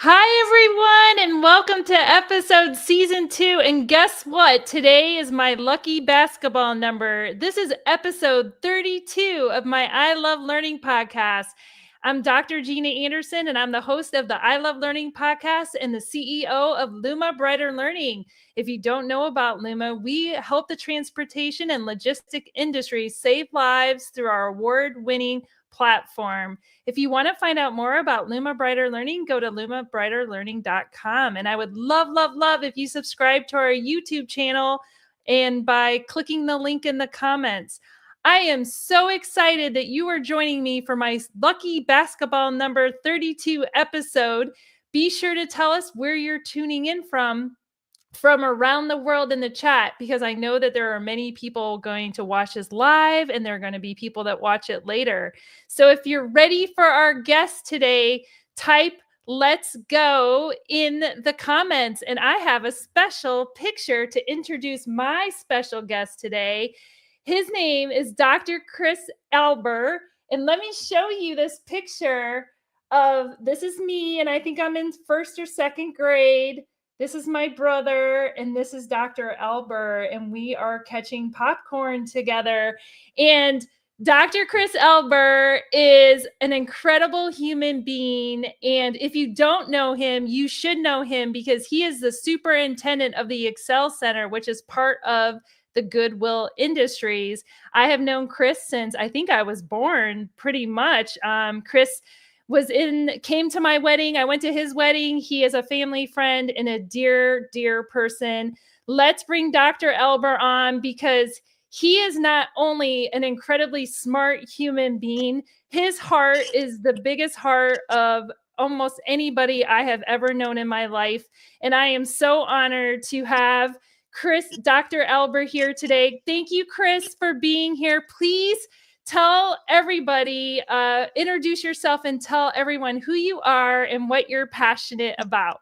Hi, everyone, and welcome to episode season 2. And guess what? Today is my lucky basketball number. This is episode 32 of my I Love Learning podcast. I'm Dr. Gina Anderson, and I'm the host of the I Love Learning podcast and the CEO of Luma Brighter Learning. If you don't know about Luma, we help the transportation and logistic industry save lives through our award-winning platform. If you want to find out more about Luma Brighter Learning, go to lumabrighterlearning.com. And I would love if you subscribe to our YouTube channel and by clicking the link in the comments. I am so excited that you are joining me for my lucky basketball number 32 episode. Be sure to tell us where you're tuning in from around the world in the chat, because I know that there are many people going to watch this live and there are going to be people that watch it later. So if you're ready for our guest today, type "let's go" in the comments. And I have a special picture to introduce my special guest today. His name is Dr. Chris Alber. And let me show you this picture of, this is me, and I think I'm in first or second grade. This is my brother, and this is Dr. Alber, and we are catching popcorn together. And Dr. Chris Alber is an incredible human being. And if you don't know him, you should know him, because he is the superintendent of the Excel Center, which is part of the Goodwill Industries. I have known Chris since I think I was born, pretty much. Chris came to my wedding. I went to his wedding. He is a family friend and a dear person. Let's bring Dr. Alber on, because he is not only an incredibly smart human being, his heart is the biggest heart of almost anybody I have ever known in my life. And I am so honored to have Dr. Alber here today. Thank you, Chris, for being here. Please tell everybody, introduce yourself and tell everyone who you are and what you're passionate about.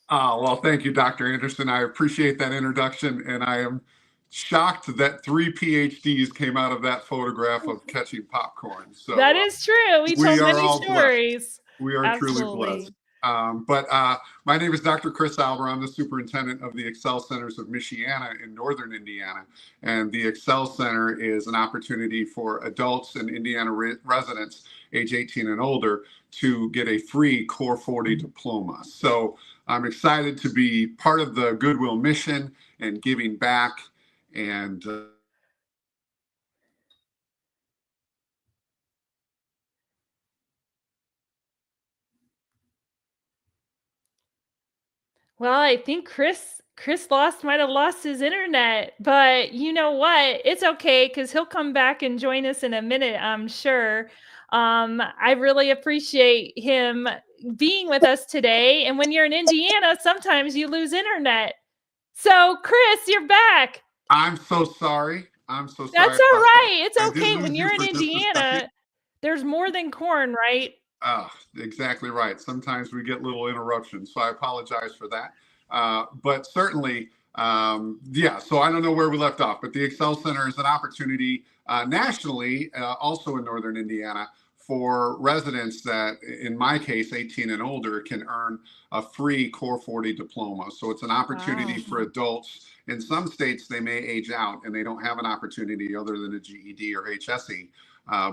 Well, thank you, Dr. Anderson. I appreciate that introduction, and I am shocked that 3 PhDs came out of that photograph of catching popcorn. So that is true. We told many stories. Blessed. We are truly blessed. My name is Dr. Chris Alber. I'm the superintendent of the Excel Centers of Michiana in northern Indiana. And the Excel Center is an opportunity for adults and Indiana residents age 18 and older to get a free Core 40 diploma. So I'm excited to be part of the Goodwill mission and giving back. And well, I think Chris might have lost his internet, but you know what? It's okay, because he'll come back and join us in a minute, I'm sure. I really appreciate him being with us today. And when you're in Indiana, sometimes you lose internet. So, Chris, you're back. I'm so sorry. That's all right. It's okay. When you're in Indiana, there's more than corn, right? Exactly right. Sometimes we get little interruptions, so I apologize for that. But certainly, so I don't know where we left off, but the Excel Center is an opportunity nationally, also in northern Indiana, for residents that, in my case, 18 and older, can earn a free Core 40 diploma. So it's an opportunity for adults. In some states, they may age out and they don't have an opportunity other than a GED or HSE.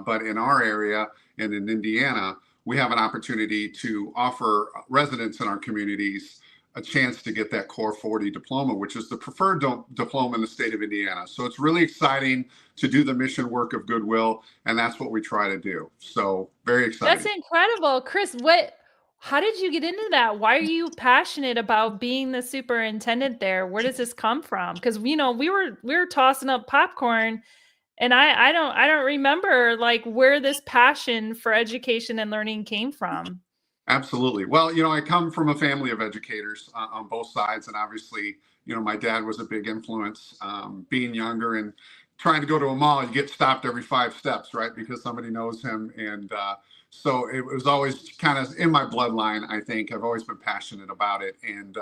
But in our area and in Indiana, we have an opportunity to offer residents in our communities a chance to get that Core 40 diploma, which is the preferred diploma in the state of Indiana. So it's really exciting to do the mission work of Goodwill, and that's what we try to do. So very exciting. That's incredible. Chris, how did you get into that? Why are you passionate about being the superintendent there? Where does this come from? Because we were tossing up popcorn, and I don't remember like where this passion for education and learning came from. Absolutely. Well, I come from a family of educators on both sides. And obviously, my dad was a big influence. Being younger and trying to go to a mall, you get stopped every 5 steps, right? Because somebody knows him. And so it was always kind of in my bloodline, I think. I've always been passionate about it. And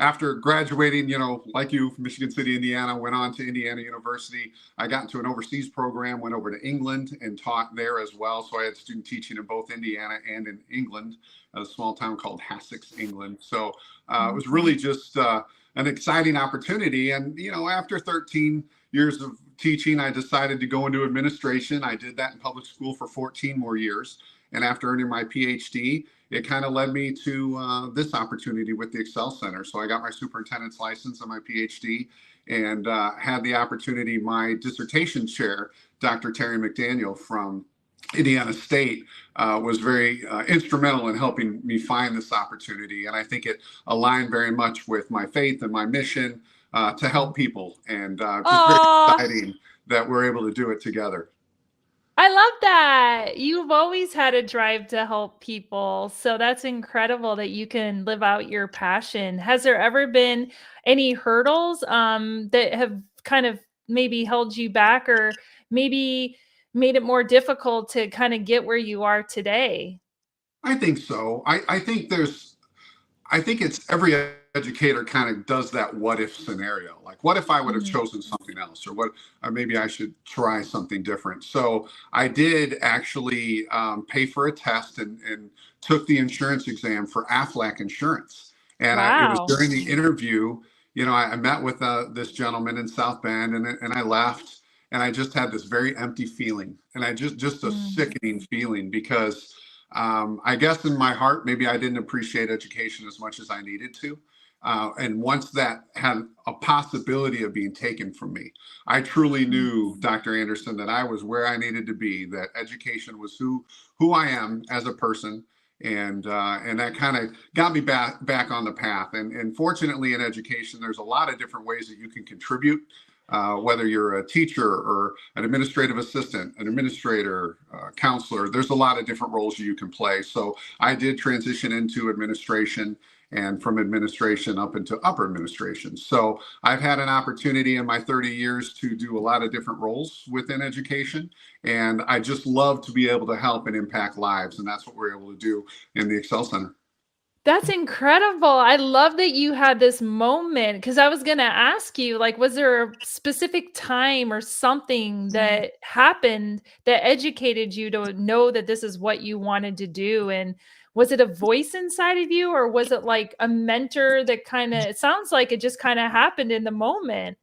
after graduating, like you from Michigan City, Indiana, went on to Indiana University. I got into an overseas program, went over to England and taught there as well. So I had student teaching in both Indiana and in England, a small town called Hassocks, England. So it was really just an exciting opportunity. And, after 13 years of teaching, I decided to go into administration. I did that in public school for 14 more years. And after earning my PhD, it kind of led me to this opportunity with the Excel Center. So I got my superintendent's license and my PhD, and had the opportunity. My dissertation chair, Dr. Terry McDaniel from Indiana State, was very instrumental in helping me find this opportunity. And I think it aligned very much with my faith and my mission to help people. And just very exciting that we're able to do it together. I love that. You've always had a drive to help people. So that's incredible that you can live out your passion. Has there ever been any hurdles that have kind of maybe held you back, or maybe made it more difficult to kind of get where you are today? I think so. I think it's every educator kind of does that what if scenario. Like, what if I would have chosen something else, or maybe I should try something different. So I did actually pay for a test and took the insurance exam for Aflac Insurance. And it was during the interview, I met with this gentleman in South Bend, and I left, and I just had this very empty feeling, and I just a sickening feeling, because I guess in my heart, maybe I didn't appreciate education as much as I needed to. And once that had a possibility of being taken from me, I truly knew, Dr. Anderson, that I was where I needed to be, that education was who I am as a person. And that kind of got me back on the path. And fortunately, in education, there's a lot of different ways that you can contribute. Whether you're a teacher or an administrative assistant, an administrator, counselor, there's a lot of different roles you can play. So I did transition into administration, and from administration up into upper administration. So I've had an opportunity in my 30 years to do a lot of different roles within education. And I just love to be able to help and impact lives. And that's what we're able to do in the Excel Center. That's incredible. I love that you had this moment, because I was going to ask you, like, was there a specific time or something that happened that educated you to know that this is what you wanted to do? And was it a voice inside of you, or was it like a mentor that it sounds like it just kind of happened in the moment?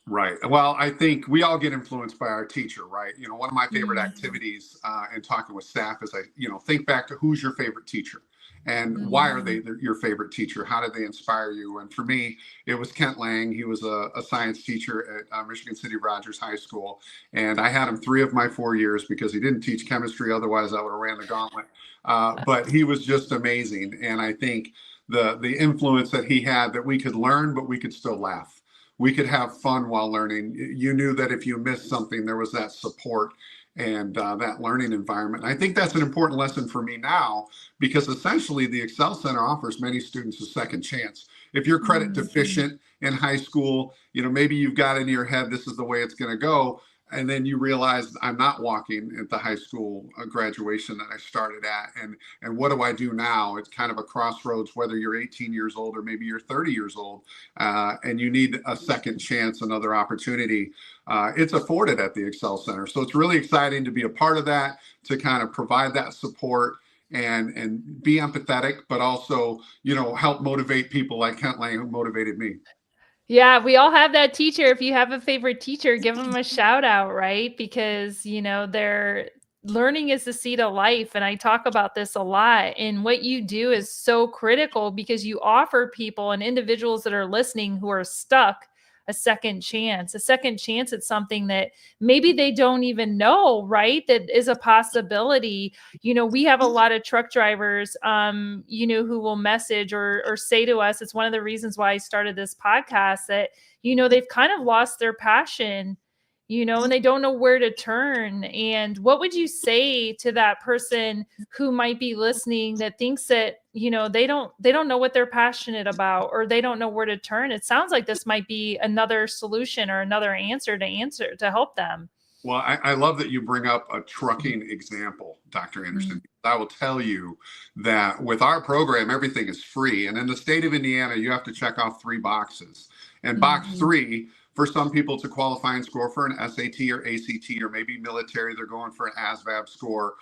Right. Well, I think we all get influenced by our teacher, right? One of my favorite activities in talking with staff is think back to who's your favorite teacher. And why are they your favorite teacher? How did they inspire you? And for me, it was Kent Lang. He was a science teacher at Michigan City Rogers High School. And I had him 3 of my 4 years because he didn't teach chemistry. Otherwise, I would have ran the gauntlet. But he was just amazing. And I think the influence that he had, that we could learn, but we could still laugh. We could have fun while learning. You knew that if you missed something, there was that support and that learning environment. And I think that's an important lesson for me now, because essentially the Excel Center offers many students a second chance. If you're credit deficient in high school, maybe you've got in your head, this is the way it's going to go. And then you realize, I'm not walking at the high school graduation that I started at. And what do I do now? It's kind of a crossroads, whether you're 18 years old or maybe you're 30 years old, and you need a second chance, another opportunity. It's afforded at the Excel Center. So it's really exciting to be a part of that, to kind of provide that support and be empathetic, but also, help motivate people like Kent Lang, who motivated me. Yeah, we all have that teacher. If you have a favorite teacher, give them a shout out, right? Because, their learning is the seed of life. And I talk about this a lot. And what you do is so critical, because you offer people and individuals that are listening who are stuck a second chance. A second chance at something that maybe they don't even know, right? That is a possibility. We have a lot of truck drivers, who will message or say to us, it's one of the reasons why I started this podcast, that, they've kind of lost their passion, and they don't know where to turn. And what would you say to that person who might be listening that thinks that, they don't know what they're passionate about, or they don't know where to turn? It sounds like this might be another solution or another answer to help them. Well, I love that you bring up a trucking example, Dr. Anderson. I will tell you that with our program, everything is free. And in the state of Indiana, you have to check off 3 boxes. And box 3, for some people to qualify and score for an SAT or ACT, or maybe military, they're going for an ASVAB score.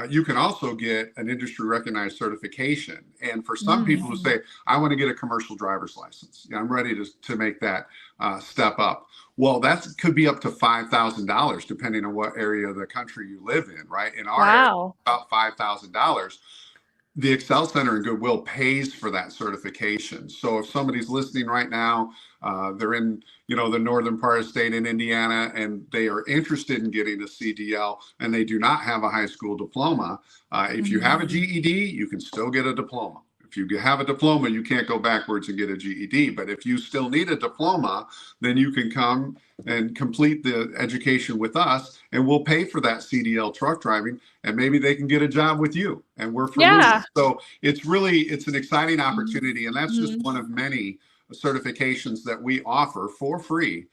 You can also get an industry recognized certification. And for some people who say, I want to get a commercial driver's license, I'm ready to make that step up. Well, that could be up to $5,000 depending on what area of the country you live in, right? In our area, about $5,000. The Excel Center in Goodwill pays for that certification. So if somebody's listening right now, they're in the northern part of the state in Indiana, and they are interested in getting a CDL and they do not have a high school diploma, if you have a GED, you can still get a diploma. If you have a diploma, you can't go backwards and get a GED. But if you still need a diploma, then you can come and complete the education with us, and we'll pay for that CDL truck driving, and maybe they can get a job with you and work for you. So it's an exciting opportunity, and that's just one of many certifications that we offer for free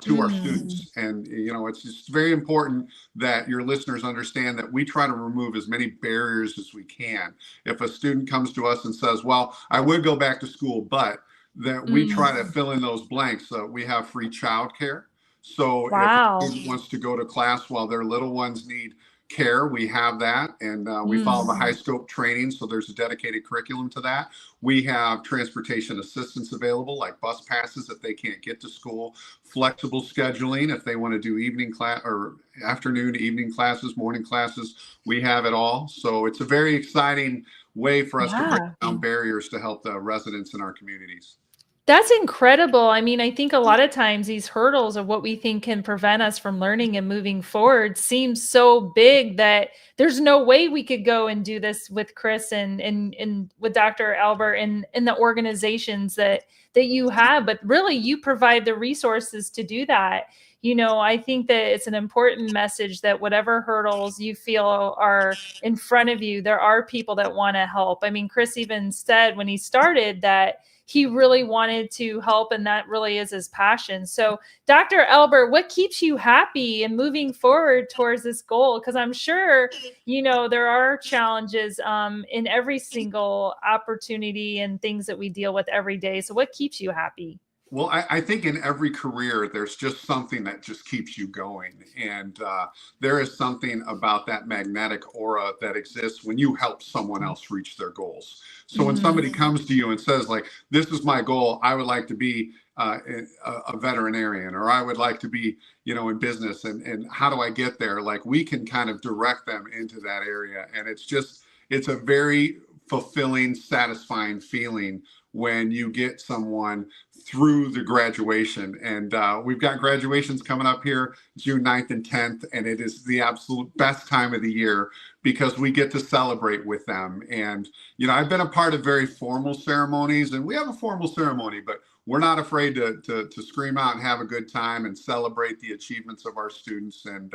to our students. And, it's just very important that your listeners understand that we try to remove as many barriers as we can. If a student comes to us and says, well, I would go back to school, but that we try to fill in those blanks. We have free childcare. So if a student wants to go to class while their little ones need care, we have that, and we follow the high scope training, so there's a dedicated curriculum to that. We have transportation assistance available, like bus passes if they can't get to school, flexible scheduling if they want to do evening class or afternoon, evening classes, morning classes. We have it all. So it's a very exciting way for us to break down barriers to help the residents in our communities. That's incredible. I mean, I think a lot of times these hurdles of what we think can prevent us from learning and moving forward seem so big that there's no way we could go and do this with Chris and with Dr. Alber and the organizations that you have. But really, you provide the resources to do that. I think that it's an important message that whatever hurdles you feel are in front of you, there are people that want to help. I mean, Chris even said when he started that he really wanted to help, and that really is his passion. So, Dr. Alber, what keeps you happy and moving forward towards this goal? Because I'm sure, there are challenges in every single opportunity and things that we deal with every day. So what keeps you happy? Well, I think in every career, there's just something that just keeps you going. And there is something about that magnetic aura that exists when you help someone else reach their goals. So when somebody comes to you and says, like, this is my goal, I would like to be a veterinarian, or I would like to be, in business, and how do I get there? Like, we can kind of direct them into that area. And it's a very fulfilling, satisfying feeling when you get someone through the graduation. And we've got graduations coming up here June 9th and 10th, and it is the absolute best time of the year because we get to celebrate with them. And I've been a part of very formal ceremonies, and we have a formal ceremony, but we're not afraid to scream out and have a good time and celebrate the achievements of our students. And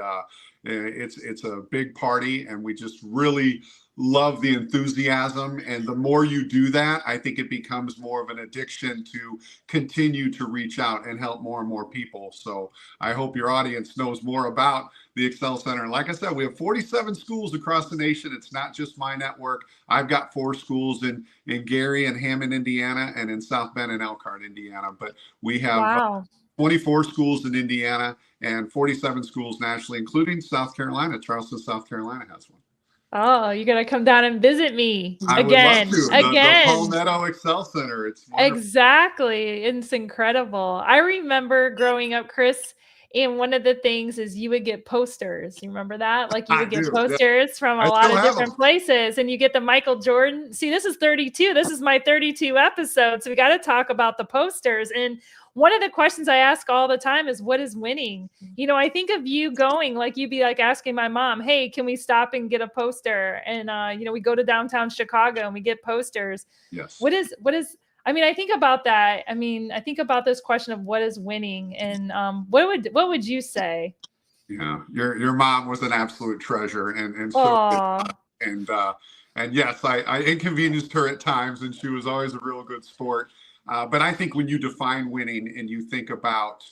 it's a big party, and we just really love the enthusiasm. And the more you do that, I think it becomes more of an addiction to continue to reach out and help more and more people. So I hope your audience knows more about the Excel Center. And like I said, we have 47 schools across the nation. It's not just my network. I've got 4 schools in Gary and Hammond, Indiana, and in South Bend and Elkhart, Indiana. But we have 24 schools in Indiana and 47 schools nationally, including South Carolina. Charleston, South Carolina has one. Oh, you're going to come down and visit me again. The Palmetto Excel Center. It's wonderful. Exactly. It's incredible. I remember growing up, Chris, and one of the things is you would get posters. You remember that? Like you would get posters from a lot of different places, and you get the Michael Jordan. See, this is 32. This is my 32 episode. So we got to talk about the posters. And one of the questions I ask all the time is, what is winning? I think of you going, like you'd be like asking my mom, hey, can we stop and get a poster? And, we go to downtown Chicago and we get posters. Yes. What is, I think about that. I think about this question of what is winning, and what would you say? Yeah, your mom was an absolute treasure, and so and yes, I inconvenienced her at times, and she was always a real good sport. But I think when you define winning and you think about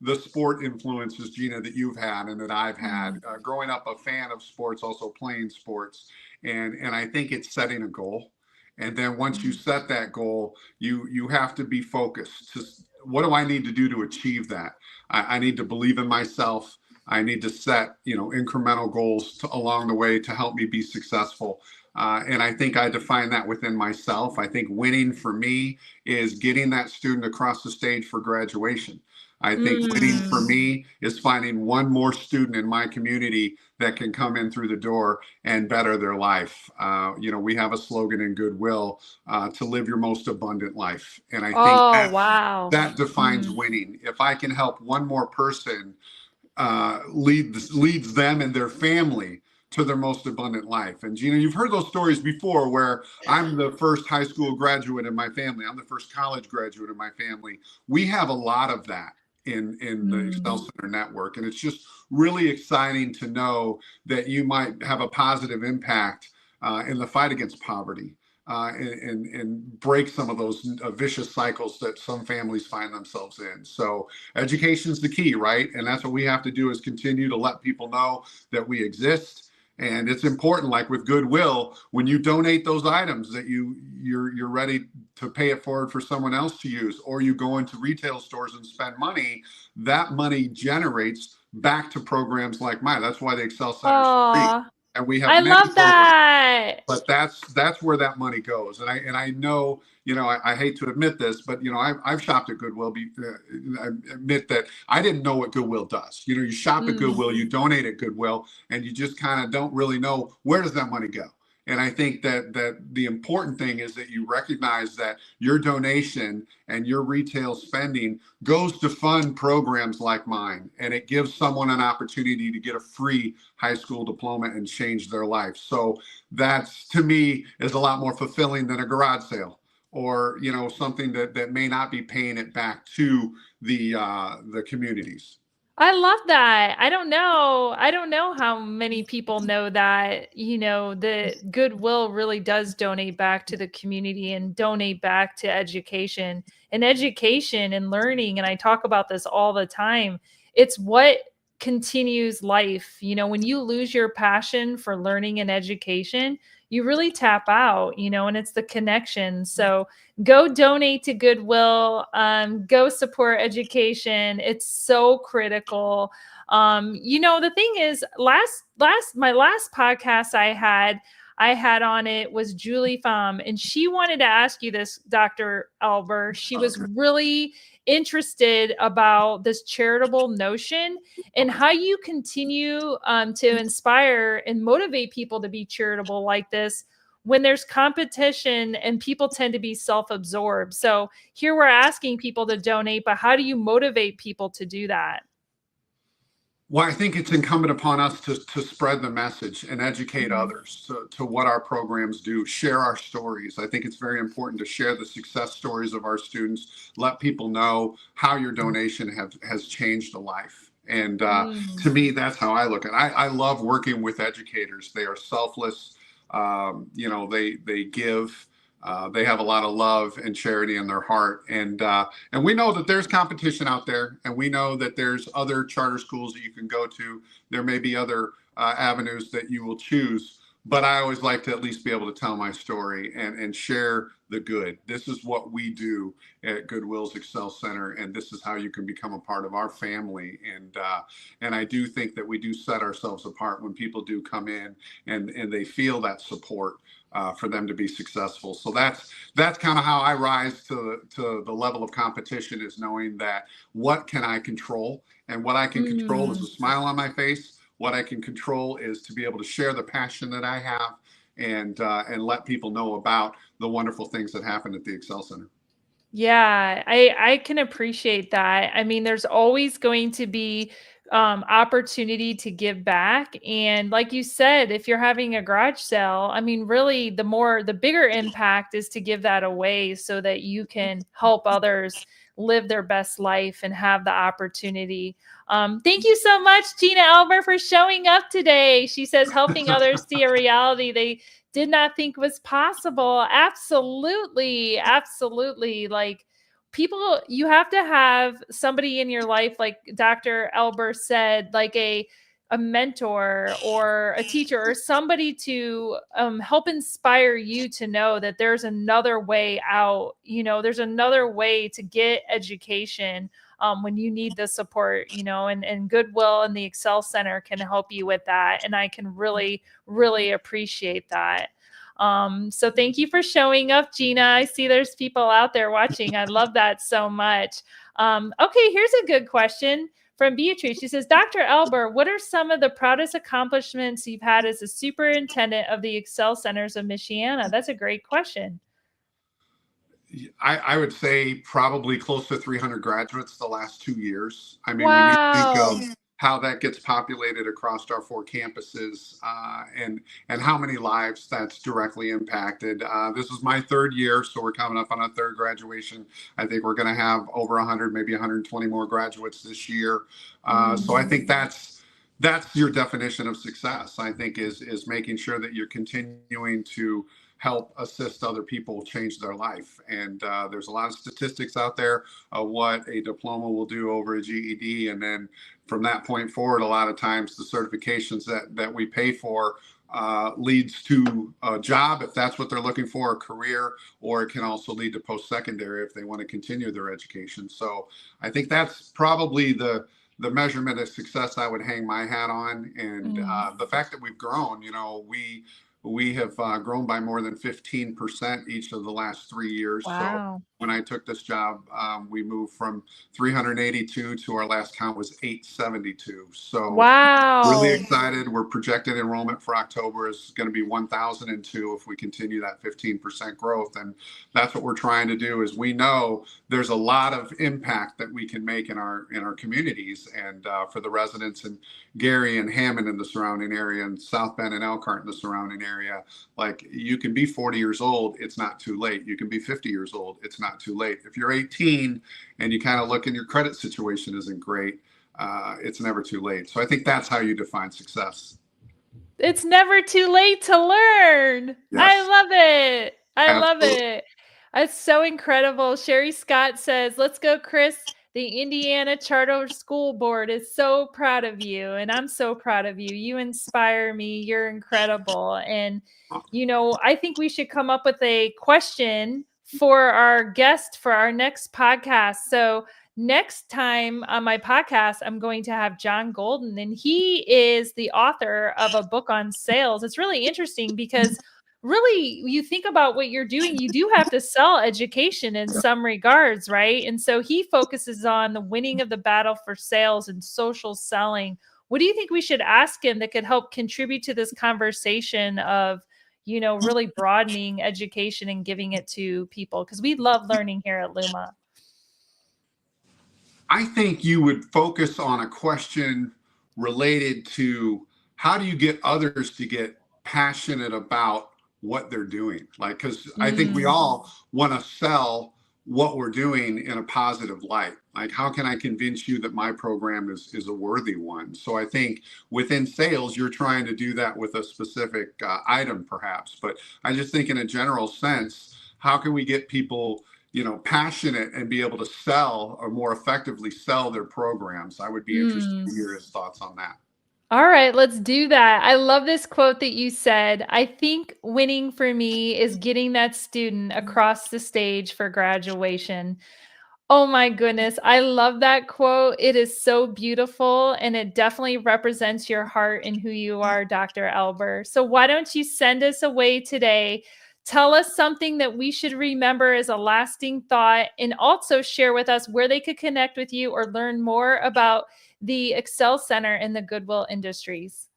the sport influences, Gina, that you've had and that I've had. Mm. Growing up a fan of sports, also playing sports, and I think it's setting a goal. And then once you Mm. set that goal, you have to be focused. What do I need to do to achieve that? I need to believe in myself. I need to set, incremental goals along the way to help me be successful. And I think I define that within myself. I think winning for me is getting that student across the stage for graduation. I think winning for Mm. me is finding one more student in my community that can come in through the door and better their life. We have a slogan in Goodwill, to live your most abundant life. And I think Oh, wow. that defines Mm. winning. If I can help one more person leads them and their family to their most abundant life. And Gina, you've heard those stories before where I'm the first high school graduate in my family. I'm the first college graduate in my family. We have a lot of that in the Excel Mm. Center network. And it's just really exciting to know that you might have a positive impact in the fight against poverty. And break some of those vicious cycles that some families find themselves in. So education is the key, right? And that's what we have to do, is continue to let people know that we exist. And it's important, like with Goodwill, when you donate those items, that you're ready to pay it forward for someone else to use, or you go into retail stores and spend money. That money generates back to programs like mine. That's why the Excel Center is free, Oh, and we have I many love programs. that. But that's where that money goes. And I know, I hate to admit this, but I've shopped at Goodwill. I admit that I didn't know what Goodwill does. You shop at Mm. Goodwill, you donate at Goodwill, and you just kind of don't really know, where does that money go. And I think that the important thing is that you recognize that your donation and your retail spending goes to fund programs like mine, and it gives someone an opportunity to get a free high school diploma and change their life. So that's, to me, is a lot more fulfilling than a garage sale, or something that may not be paying it back to the communities. I love that. I don't know. I don't know how many people know that, the Goodwill really does donate back to the community and donate back to education and learning. And I talk about this all the time. It's what continues life. When you lose your passion for learning and education, you really tap out, and it's the connection. So go donate to Goodwill, go support education. It's so critical. The thing is, my last podcast I had on it was Julie Pham, and she wanted to ask you this, Dr. Alber. She was really interested about this charitable notion and how you continue to inspire and motivate people to be charitable like this when there's competition and people tend to be self-absorbed. So here we're asking people to donate, but how do you motivate people to do that? Well, I think it's incumbent upon us to spread the message and educate Mm. others to what our programs do, share our stories. I think it's very important to share the success stories of our students, let people know how your donation has changed a life. And to Mm. me, that's how I look at it. I love working with educators. They are selfless. They give. They have a lot of love and charity in their heart, and we know that there's competition out there, and we know that there's other charter schools that you can go to. There may be other avenues that you will choose, but I always like to at least be able to tell my story and share the good. This is what we do at Goodwill's Excel Center, and this is how you can become a part of our family. And I do think that we do set ourselves apart when people do come in and they feel that support. For them to be successful. So that's kind of how I rise to the level of competition, is knowing that what can I control, and what I can control is a smile on my face. What I can control is to be able to share the passion that I have, and let people know about the wonderful things that happen at the Excel Center. Yeah, I can appreciate that. I mean, there's always going to be opportunity to give back. And like you said, if you're having a garage sale, I mean, really the bigger impact is to give that away so that you can help others live their best life and have the opportunity. Thank you so much, Gina Alber, for showing up today. She says helping others see a reality they did not think was possible. Absolutely. Absolutely. Like, people, you have to have somebody in your life, like Dr. Alber said, like a mentor or a teacher or somebody to help inspire you to know that there's another way out. There's another way to get education when you need the support, and Goodwill and the Excel Center can help you with that. And I can really, really appreciate that. So thank you for showing up, Gina. I see there's people out there watching. I love that so much. Okay, here's a good question from Beatrice. She says, Dr. Alber, what are some of the proudest accomplishments you've had as a superintendent of the Excel Centers of Michiana? That's a great question. I would say probably close to 300 graduates the last 2 years. I mean, wow. when you think of how that gets populated across our 4 campuses and how many lives that's directly impacted. This is my 3rd year, so we're coming up on a 3rd graduation. I think we're going to have over 100, maybe 120 more graduates this year. So I think that's your definition of success, I think, is making sure that you're continuing to help assist other people change their life. And there's a lot of statistics out there of what a diploma will do over a GED. And then from that point forward, a lot of times the certifications that we pay for leads to a job if that's what they're looking for, a career, or it can also lead to post-secondary if they want to continue their education. So I think that's probably the measurement of success I would hang my hat on. And the fact that we've grown, we have grown by more than 15% each of the last 3 years. Wow. So when I took this job, we moved from 382 to our last count was 872. So wow. Really excited. We're projected enrollment for October is going to be 1,002 if we continue that 15% growth. And that's what we're trying to do. Is we know there's a lot of impact that we can make in our communities, and for the residents in Gary and Hammond in the surrounding area, and South Bend and Elkhart in the surrounding area. Like, you can be 40 years old, it's not too late. You can be 50 years old, it's not too late. If you're 18 and you kind of look and your credit situation isn't great, it's never too late. So I think that's how you define success. It's never too late to learn. Yes. I love it. I love it. It's so incredible. Sherry Scott says, let's go, Chris. The Indiana Charter School Board is so proud of you. And I'm so proud of you. You inspire me. You're incredible. And, I think we should come up with a question for our guest for our next podcast. So next time on my podcast, I'm going to have John Golden, and he is the author of a book on sales. It's really interesting because really, you think about what you're doing, you do have to sell education in some regards, right? And so he focuses on the winning of the battle for sales and social selling. What do you think we should ask him that could help contribute to this conversation of, really broadening education and giving it to people? Because we love learning here at Luma. I think you would focus on a question related to how do you get others to get passionate about what they're doing? Like, because I think we all want to sell what we're doing in a positive light. Like, how can I convince you that my program is a worthy one? So I think within sales, you're trying to do that with a specific item, perhaps. But I just think in a general sense, how can we get people passionate and be able to sell or more effectively sell their programs? I would be interested to hear his thoughts on that. All right, let's do that. I love this quote that you said. I think winning for me is getting that student across the stage for graduation. Oh my goodness. I love that quote. It is so beautiful, and it definitely represents your heart and who you are, Dr. Alber. So why don't you send us away today? Tell us something that we should remember as a lasting thought, and also share with us where they could connect with you or learn more about the Excel Center and the Goodwill Industries.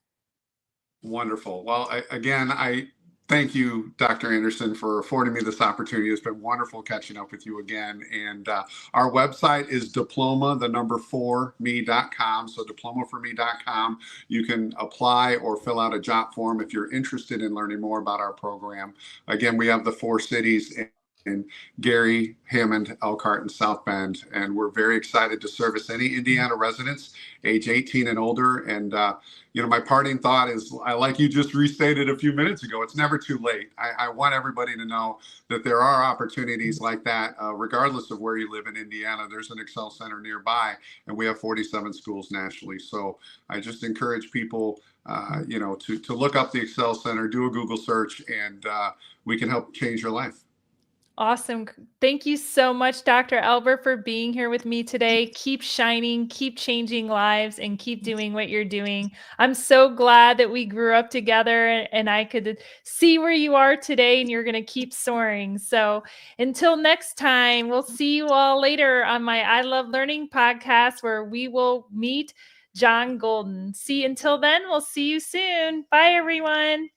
Wonderful. Well, I thank you, Dr. Anderson, for affording me this opportunity. It's been wonderful catching up with you again. And our website is diploma4me.com. So diplomaforme.com. You can apply or fill out a job form if you're interested in learning more about our program. Again, we have the 4 cities in Gary, Hammond, Elkhart, and South Bend. And we're very excited to service any Indiana residents age 18 and older. And, my parting thought is, like you just restated a few minutes ago, it's never too late. I want everybody to know that there are opportunities like that, regardless of where you live in Indiana. There's an Excel Center nearby, and we have 47 schools nationally. So I just encourage people, to look up the Excel Center, do a Google search, and we can help change your life. Awesome. Thank you so much, Dr. Alber, for being here with me today. Keep shining, keep changing lives, and keep doing what you're doing. I'm so glad that we grew up together and I could see where you are today, and you're going to keep soaring. So until next time, we'll see you all later on my I Love Learning podcast, where we will meet John Golden. Until then, we'll see you soon. Bye, everyone.